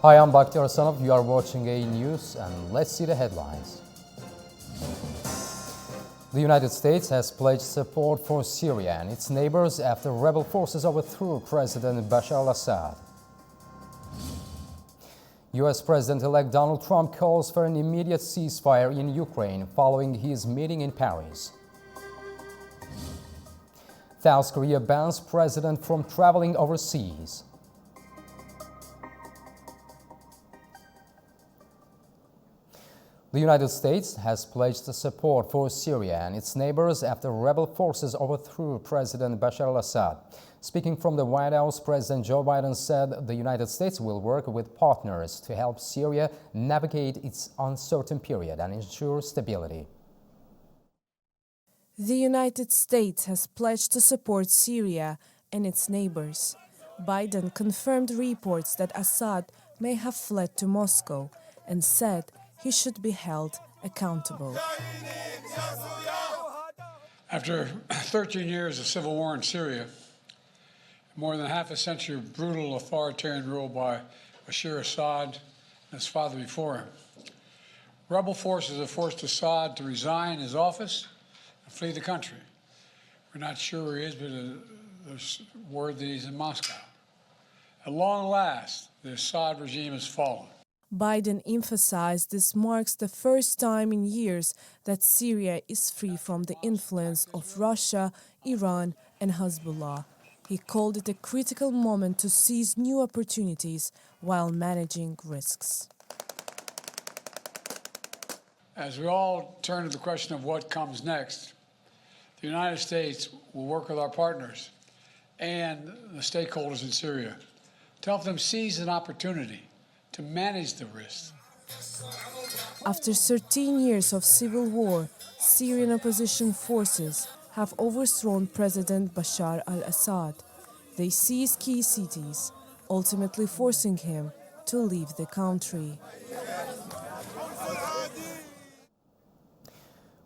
Hi, I'm Bakhtiar Sanov. You are watching A News, and let's see the headlines. The United States has pledged support for Syria and its neighbors after rebel forces overthrew President Bashar al-Assad. U.S. President-elect Donald Trump calls for an immediate ceasefire in Ukraine following his meeting in Paris. South Korea bans president from traveling overseas. The United States has pledged support for Syria and its neighbors after rebel forces overthrew President Bashar al-Assad. Speaking from the White House, President Joe Biden said the United States will work with partners to help Syria navigate its uncertain period and ensure stability. The United States has pledged to support Syria and its neighbors. Biden confirmed reports that Assad may have fled to Moscow and said he should be held accountable. After 13 years of civil war in Syria, more than half a century of brutal authoritarian rule by Bashar Assad and his father before him, rebel forces have forced Assad to resign his office and flee the country. We're not sure where he is, but there's word that he's in Moscow. At long last, the Assad regime has fallen. Biden emphasized this marks the first time in years that Syria is free from the influence of Russia, Iran, and Hezbollah. He called it a critical moment to seize new opportunities while managing risks. As we all turn to the question of what comes next, the United States will work with our partners and the stakeholders in Syria to help them seize an opportunity to manage the risks. After 13 years of civil war, Syrian opposition forces have overthrown President Bashar al-Assad. They seized key cities, ultimately forcing him to leave the country.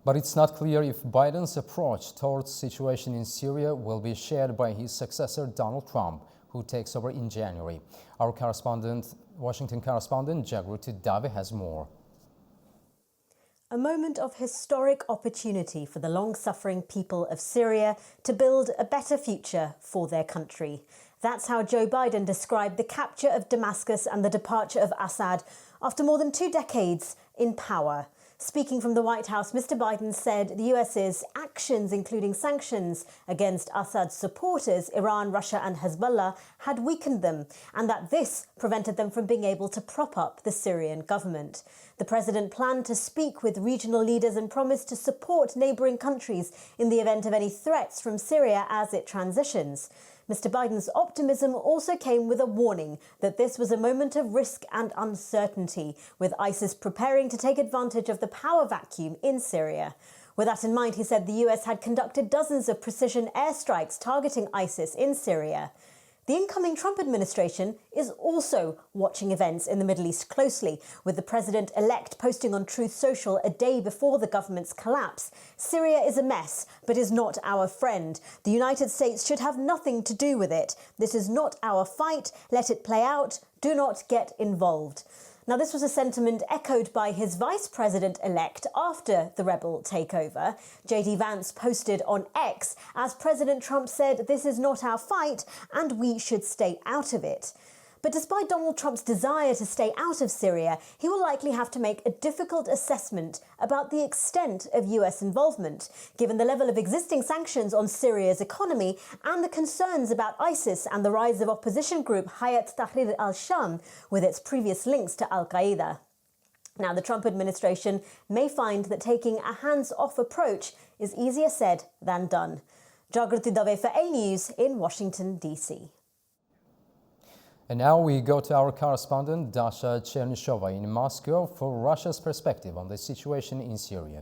But it's not clear if Biden's approach towards the situation in Syria will be shared by his successor, Donald Trump, who takes over in January. Our Washington correspondent Jagruti Dave has more. A moment of historic opportunity for the long-suffering people of Syria to build a better future for their country. That's how Joe Biden described the capture of Damascus and the departure of Assad after more than 2 decades in power. Speaking from the White House, Mr. Biden said the US's actions, including sanctions against Assad's supporters, Iran, Russia and Hezbollah, had weakened them, and that this prevented them from being able to prop up the Syrian government. The president planned to speak with regional leaders and promised to support neighbouring countries in the event of any threats from Syria as it transitions. Mr. Biden's optimism also came with a warning that this was a moment of risk and uncertainty, with ISIS preparing to take advantage of the power vacuum in Syria. With that in mind, he said the US had conducted dozens of precision airstrikes targeting ISIS in Syria. The incoming Trump administration is also watching events in the Middle East closely, with the president-elect posting on Truth Social a day before the government's collapse. Syria is a mess, but is not our friend. The United States should have nothing to do with it. This is not our fight. Let it play out. Do not get involved. Now, this was a sentiment echoed by his vice president-elect after the rebel takeover. J.D. Vance posted on X, as President Trump said, "This is not our fight and we should stay out of it." But despite Donald Trump's desire to stay out of Syria, he will likely have to make a difficult assessment about the extent of US involvement, given the level of existing sanctions on Syria's economy and the concerns about ISIS and the rise of opposition group Hayat Tahrir al-Sham with its previous links to al-Qaeda. Now, the Trump administration may find that taking a hands-off approach is easier said than done. Jagruti Dave for A News in Washington, D.C. And now we go to our correspondent Dasha Chernyshova in Moscow for Russia's perspective on the situation in Syria.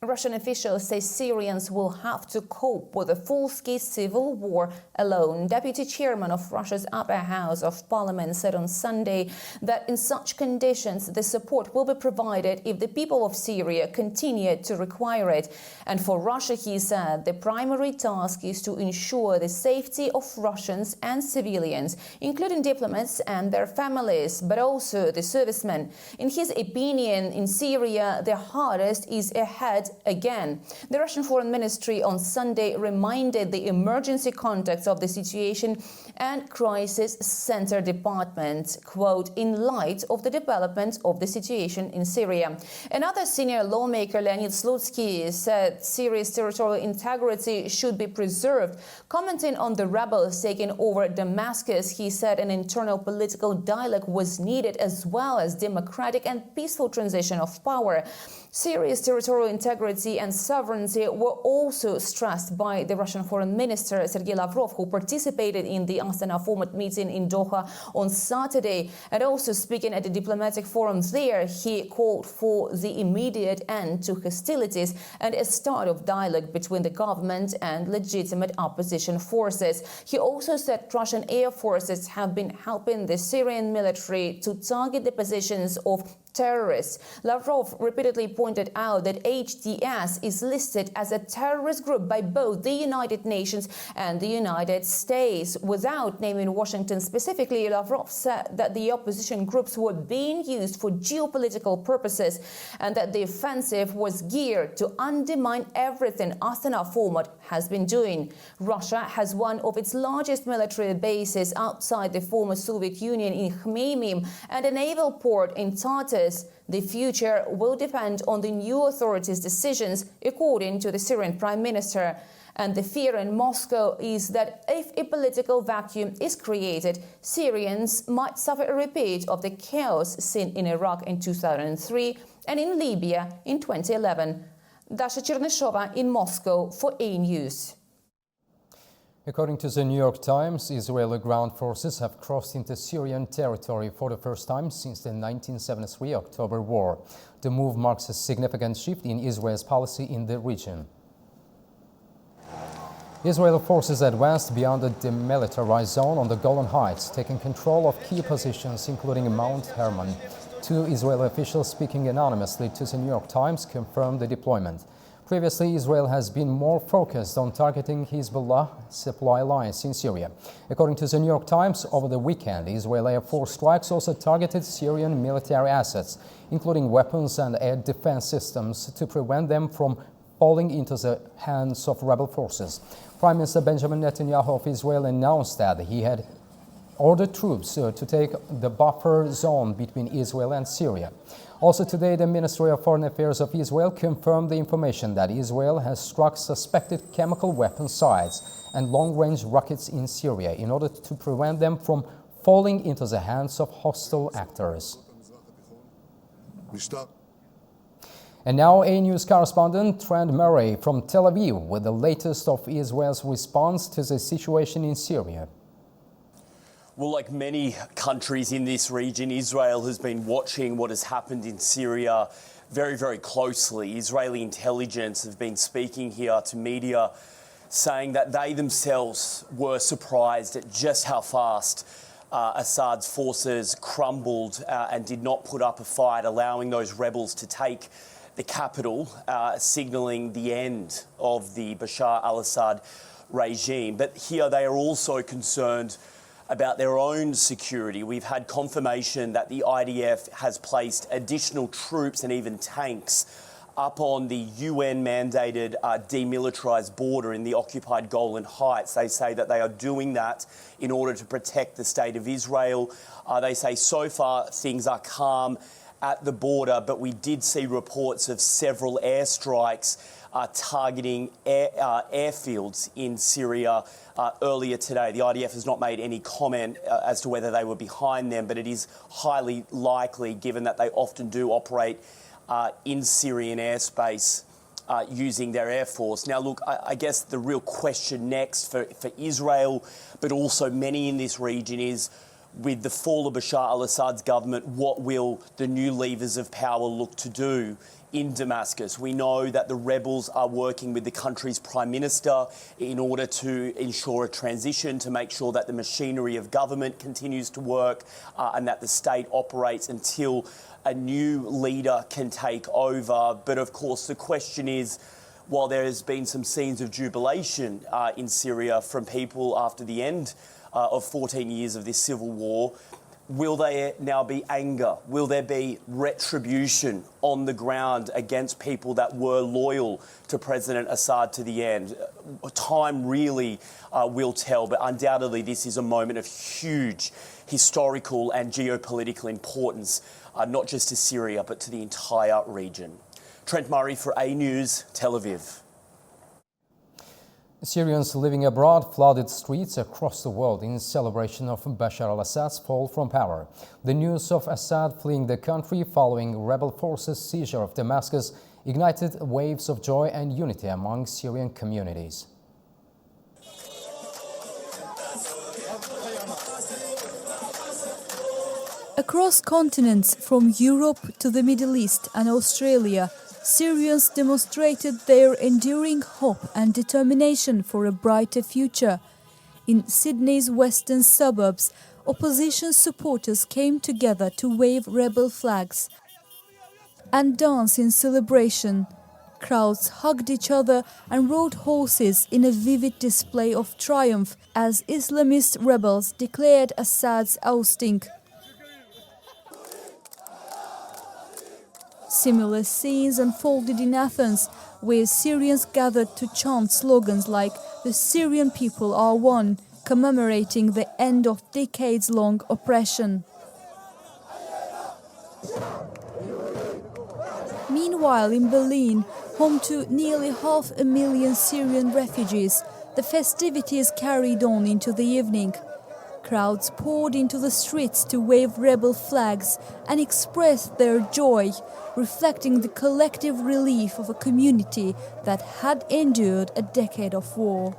Russian officials say Syrians will have to cope with a full-scale civil war alone. Deputy Chairman of Russia's upper house of parliament said on Sunday that in such conditions the support will be provided if the people of Syria continue to require it. And for Russia, he said, the primary task is to ensure the safety of Russians and civilians, including diplomats and their families, but also the servicemen. In his opinion, in Syria, the hardest is ahead again. The Russian Foreign Ministry on Sunday reminded the emergency contacts of the situation and crisis center department, quote, in light of the development of the situation in Syria. Another senior lawmaker, Leonid Slutsky, said Syria's territorial integrity should be preserved. Commenting on the rebels taking over Damascus, he said an internal political dialogue was needed as well as democratic and peaceful transition of power. Syria's territorial integrity and sovereignty were also stressed by the Russian Foreign Minister Sergei Lavrov, who participated in the Astana format meeting in Doha on Saturday. And also speaking at the diplomatic forum there, he called for the immediate end to hostilities and a start of dialogue between the government and legitimate opposition forces. He also said Russian air forces have been helping the Syrian military to target the positions of terrorists. Lavrov repeatedly pointed out that HTS is listed as a terrorist group by both the United Nations and the United States. Without naming Washington specifically, Lavrov said that the opposition groups were being used for geopolitical purposes and that the offensive was geared to undermine everything Astana format has been doing. Russia has one of its largest military bases outside the former Soviet Union in Khmeimim and a naval port in Tartus. The future will depend on the new authorities' decisions, according to the Syrian Prime Minister. And the fear in Moscow is that if a political vacuum is created, Syrians might suffer a repeat of the chaos seen in Iraq in 2003 and in Libya in 2011. Dasha Chernysova in Moscow for A News. According to the New York Times, Israeli ground forces have crossed into Syrian territory for the first time since the 1973 October War. The move marks a significant shift in Israel's policy in the region. Israeli forces advanced beyond the demilitarized zone on the Golan Heights, taking control of key positions including Mount Hermon. Two Israeli officials speaking anonymously to the New York Times confirmed the deployment. Previously, Israel has been more focused on targeting Hezbollah supply lines in Syria. According to the New York Times, over the weekend, Israeli Air Force strikes also targeted Syrian military assets, including weapons and air defense systems, to prevent them from falling into the hands of rebel forces. Prime Minister Benjamin Netanyahu of Israel announced that he had ordered troops to take the buffer zone between Israel and Syria. Also today, the Ministry of Foreign Affairs of Israel confirmed the information that Israel has struck suspected chemical weapon sites and long-range rockets in Syria in order to prevent them from falling into the hands of hostile actors. And now A News correspondent Trent Murray from Tel Aviv with the latest of Israel's response to the situation in Syria. Well, like many countries in this region, Israel has been watching what has happened in Syria very, very closely. Israeli intelligence have been speaking here to media, saying that they themselves were surprised at just how fast Assad's forces crumbled and did not put up a fight, allowing those rebels to take the capital, signalling the end of the Bashar al-Assad regime. But here they are also concerned about their own security. We've had confirmation that the IDF has placed additional troops and even tanks up on the UN-mandated demilitarized border in the occupied Golan Heights. They say that they are doing that in order to protect the state of Israel. They say so far things are calm at the border, but we did see reports of several airstrikes targeting airfields in Syria earlier today. The IDF has not made any comment as to whether they were behind them, but it is highly likely, given that they often do operate in Syrian airspace using their air force. Now, look, I guess the real question next for Israel, but also many in this region, is with the fall of Bashar al-Assad's government, what will the new levers of power look to do in Damascus. We know that the rebels are working with the country's Prime Minister in order to ensure a transition, to make sure that the machinery of government continues to work and that the state operates until a new leader can take over. But of course, the question is, while there has been some scenes of jubilation in Syria from people after the end of 14 years of this civil war, will there now be anger? Will there be retribution on the ground against people that were loyal to President Assad to the end? Time really will tell, but undoubtedly this is a moment of huge historical and geopolitical importance, not just to Syria, but to the entire region. Trent Murray for A News, Tel Aviv. Syrians living abroad flooded streets across the world in celebration of Bashar al-Assad's fall from power. The news of Assad fleeing the country following rebel forces' seizure of Damascus ignited waves of joy and unity among Syrian communities. Across continents, from Europe to the Middle East and Australia, Syrians demonstrated their enduring hope and determination for a brighter future. In Sydney's western suburbs, opposition supporters came together to wave rebel flags and dance in celebration. Crowds hugged each other and rode horses in a vivid display of triumph as Islamist rebels declared Assad's ousting. Similar scenes unfolded in Athens, where Syrians gathered to chant slogans like "The Syrian people are one," commemorating the end of decades-long oppression. Meanwhile, in Berlin, home to nearly 500,000 Syrian refugees, the festivities carried on into the evening. Crowds poured into the streets to wave rebel flags and express their joy, reflecting the collective relief of a community that had endured a decade of war.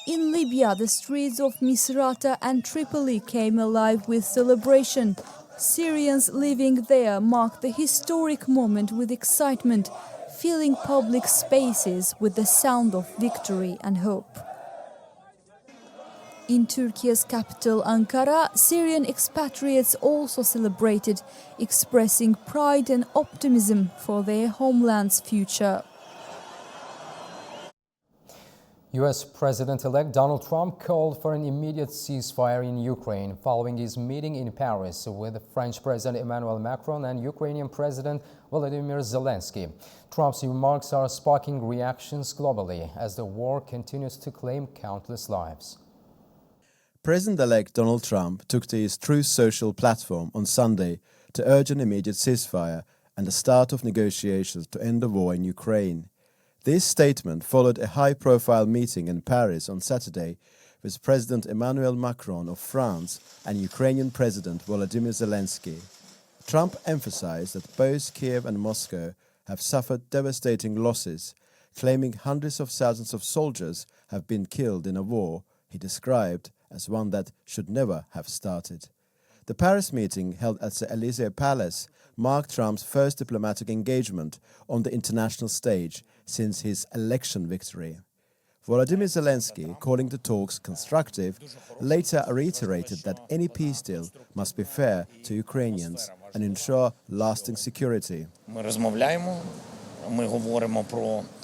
In Libya, the streets of Misrata and Tripoli came alive with celebration. Syrians living there marked the historic moment with excitement, filling public spaces with the sound of victory and hope. In Turkey's capital, Ankara, Syrian expatriates also celebrated, expressing pride and optimism for their homeland's future. U.S. President-elect Donald Trump called for an immediate ceasefire in Ukraine following his meeting in Paris with French President Emmanuel Macron and Ukrainian President Volodymyr Zelensky. Trump's remarks are sparking reactions globally as the war continues to claim countless lives. President-elect Donald Trump took to his Truth Social platform on Sunday to urge an immediate ceasefire and the start of negotiations to end the war in Ukraine. This statement followed a high-profile meeting in Paris on Saturday with President Emmanuel Macron of France and Ukrainian President Volodymyr Zelensky. Trump emphasized that both Kiev and Moscow have suffered devastating losses, claiming hundreds of thousands of soldiers have been killed in a war he described as one that should never have started. The Paris meeting, held at the Elysee Palace, marked Trump's first diplomatic engagement on the international stage since his election victory. Volodymyr Zelensky, calling the talks constructive, later reiterated that any peace deal must be fair to Ukrainians and ensure lasting security.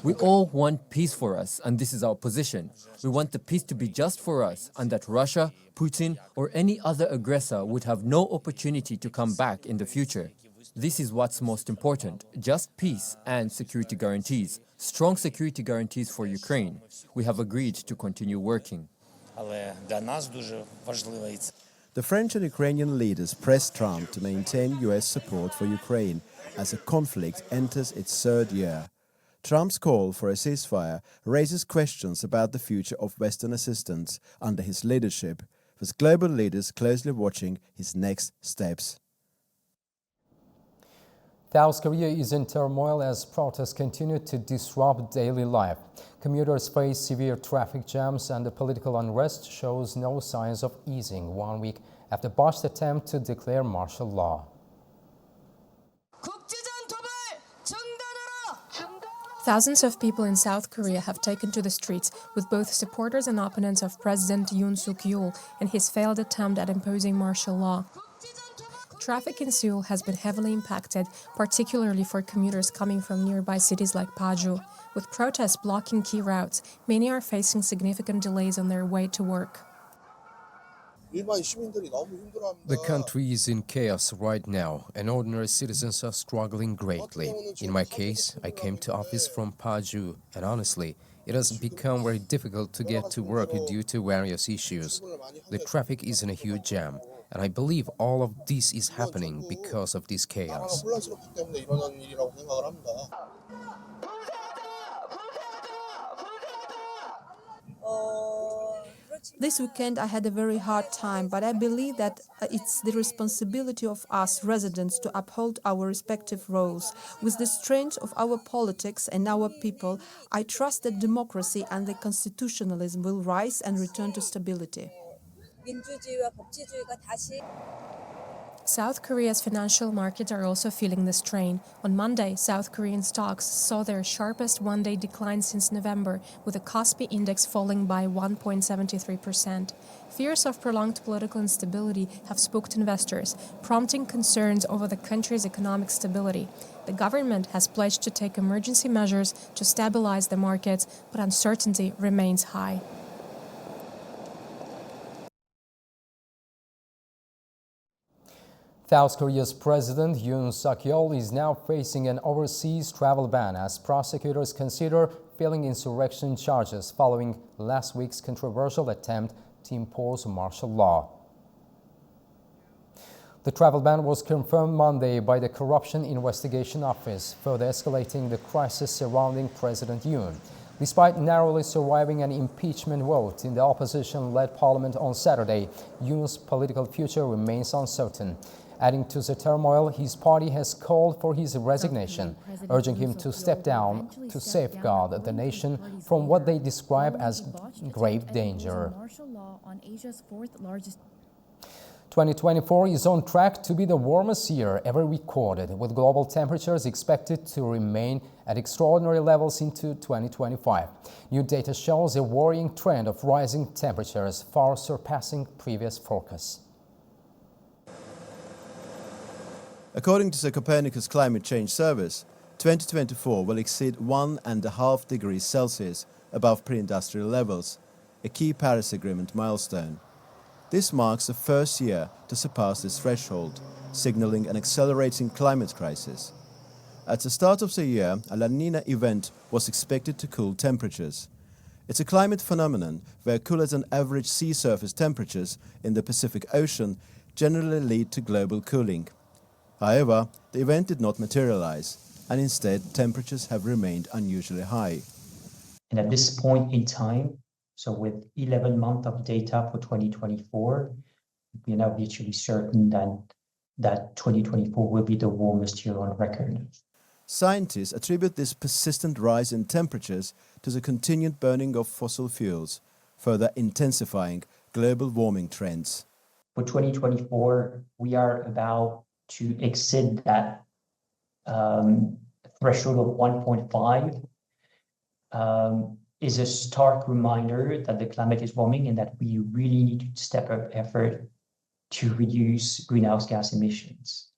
We all want peace for us, and this is our position. We want the peace to be just for us, and that Russia, Putin, or any other aggressor would have no opportunity to come back in the future. This is what's most important, just peace and security guarantees, strong security guarantees for Ukraine. We have agreed to continue working. The French and Ukrainian leaders pressed Trump to maintain US support for Ukraine as the conflict enters its third year. Trump's call for a ceasefire raises questions about the future of Western assistance under his leadership, with global leaders closely watching his next steps. South Korea is in turmoil as protests continue to disrupt daily life. Commuters face severe traffic jams and the political unrest shows no signs of easing 1 week after botched attempt to declare martial law. Thousands of people in South Korea have taken to the streets with both supporters and opponents of President Yoon Suk-yeol and his failed attempt at imposing martial law. Traffic in Seoul has been heavily impacted, particularly for commuters coming from nearby cities like Paju. With protests blocking key routes, many are facing significant delays on their way to work. The country is in chaos right now, and ordinary citizens are struggling greatly. In my case, I came to office from Paju, and honestly, it has become very difficult to get to work due to various issues. The traffic is in a huge jam, and I believe all of this is happening because of this chaos. This weekend I had a very hard time, but I believe that it's the responsibility of us residents to uphold our respective roles. With the strength of our politics and our people, I trust that democracy and the constitutionalism will rise and return to stability. South Korea's financial markets are also feeling the strain. On Monday, South Korean stocks saw their sharpest one-day decline since November, with the Kospi index falling by 1.73%. Fears of prolonged political instability have spooked investors, prompting concerns over the country's economic stability. The government has pledged to take emergency measures to stabilize the markets, but uncertainty remains high. South Korea's President Yoon Suk-yeol is now facing an overseas travel ban as prosecutors consider filing insurrection charges following last week's controversial attempt to impose martial law. The travel ban was confirmed Monday by the Corruption Investigation Office, further escalating the crisis surrounding President Yoon. Despite narrowly surviving an impeachment vote in the opposition-led parliament on Saturday, Yoon's political future remains uncertain. Adding to the turmoil, his party has called for his resignation, urging him to step down to safeguard the nation from what they describe as grave danger. 2024 is on track to be the warmest year ever recorded, with global temperatures expected to remain at extraordinary levels into 2025. New data shows a worrying trend of rising temperatures, far surpassing previous forecasts. According to the Copernicus Climate Change Service, 2024 will exceed 1.5 degrees Celsius above pre-industrial levels, a key Paris Agreement milestone. This marks the first year to surpass this threshold, signaling an accelerating climate crisis. At the start of the year, a La Nina event was expected to cool temperatures. It's a climate phenomenon where cooler than average sea surface temperatures in the Pacific Ocean generally lead to global cooling. However, the event did not materialize, and instead temperatures have remained unusually high. And at this point in time, so with 11 months of data for 2024, we are now virtually certain that 2024 will be the warmest year on record. Scientists attribute this persistent rise in temperatures to the continued burning of fossil fuels, further intensifying global warming trends. For 2024, we are about to exceed that threshold of 1.5 is a stark reminder that the climate is warming and that we really need to step up effort to reduce greenhouse gas emissions.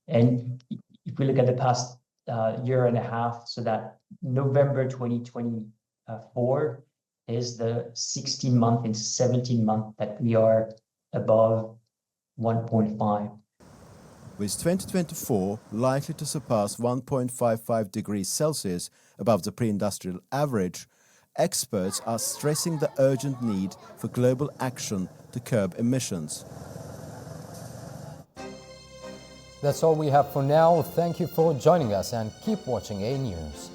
And if we look at the past year and a half, so that November 2024 is the 16-month and 17-month that we are above 1.5. With 2024 likely to surpass 1.55 degrees Celsius above the pre-industrial average, experts are stressing the urgent need for global action to curb emissions. That's all we have for now. Thank you for joining us and keep watching A News.